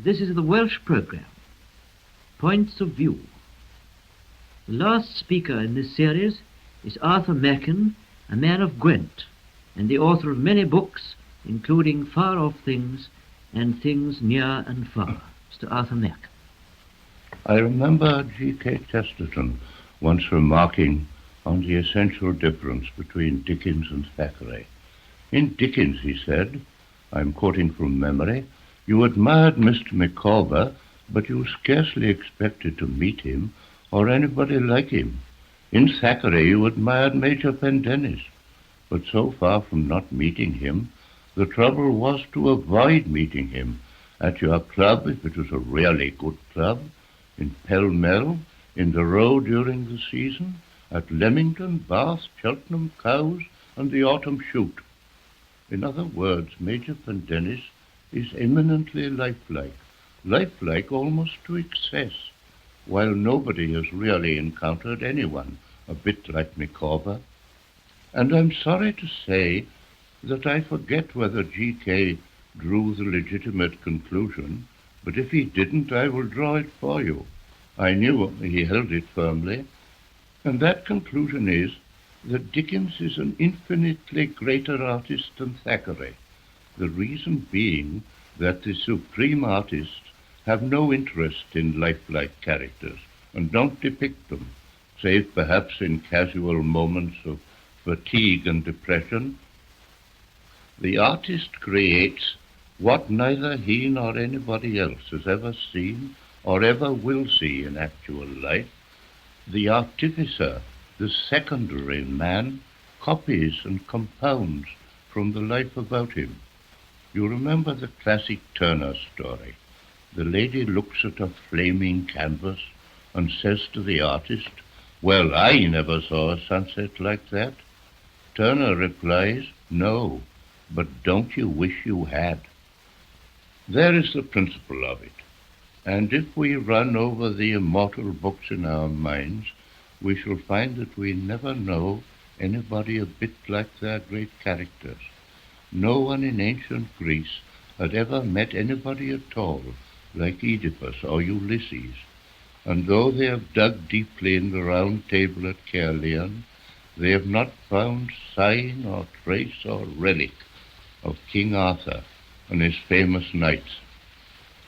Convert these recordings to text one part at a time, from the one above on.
This is the Welsh programme, Points of View. The last speaker in this series is Arthur Machen, a man of Gwent, and the author of many books, including Far Off Things and Things Near and Far. Mr. Arthur Machen. I remember G.K. Chesterton once remarking on the essential difference between Dickens and Thackeray. In Dickens, he said, I'm quoting from memory, you admired Mr. Micawber, but you scarcely expected to meet him or anybody like him. In Thackeray, you admired Major Pendennis, but so far from not meeting him, the trouble was to avoid meeting him at your club, if it was a really good club, in Pall Mall, in the Row during the season, at Leamington, Bath, Cheltenham, Cowes, and the Autumn Shoot. In other words, Major Pendennis is eminently lifelike almost to excess, while nobody has really encountered anyone a bit like Micawber. And I'm sorry to say that I forget whether G.K. drew the legitimate conclusion, but if he didn't, I will draw it for you. I knew he held it firmly, and that conclusion is that Dickens is an infinitely greater artist than Thackeray, the reason being that the supreme artists have no interest in lifelike characters and don't depict them, save perhaps in casual moments of fatigue and depression. The artist creates what neither he nor anybody else has ever seen or ever will see in actual life. The artificer, the secondary man, copies and compounds from the life about him. You remember the classic Turner story. The lady looks at a flaming canvas and says to the artist, well, I never saw a sunset like that. Turner replies, no, but don't you wish you had? There is the principle of it. And if we run over the immortal books in our minds, we shall find that we never know anybody a bit like their great characters. No one in ancient Greece had ever met anybody at all like Oedipus or Ulysses, and though they have dug deeply in the round table at Caerleon, they have not found sign or trace or relic of King Arthur and his famous knights.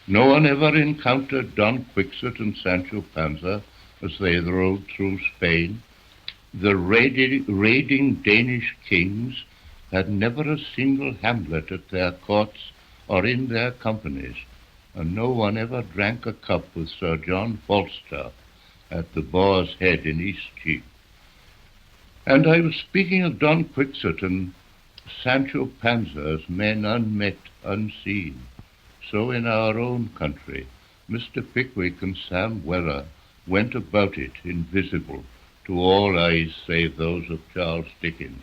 No one ever encountered Don Quixote and Sancho Panza as they rode through Spain. The raiding Danish kings had never a single hamlet at their courts or in their companies, and no one ever drank a cup with Sir John Falstaff at the Boar's Head in Eastcheap. And I was speaking of Don Quixote and Sancho Panza as men unmet, unseen. So in our own country, Mr. Pickwick and Sam Weller went about it invisible to all eyes save those of Charles Dickens.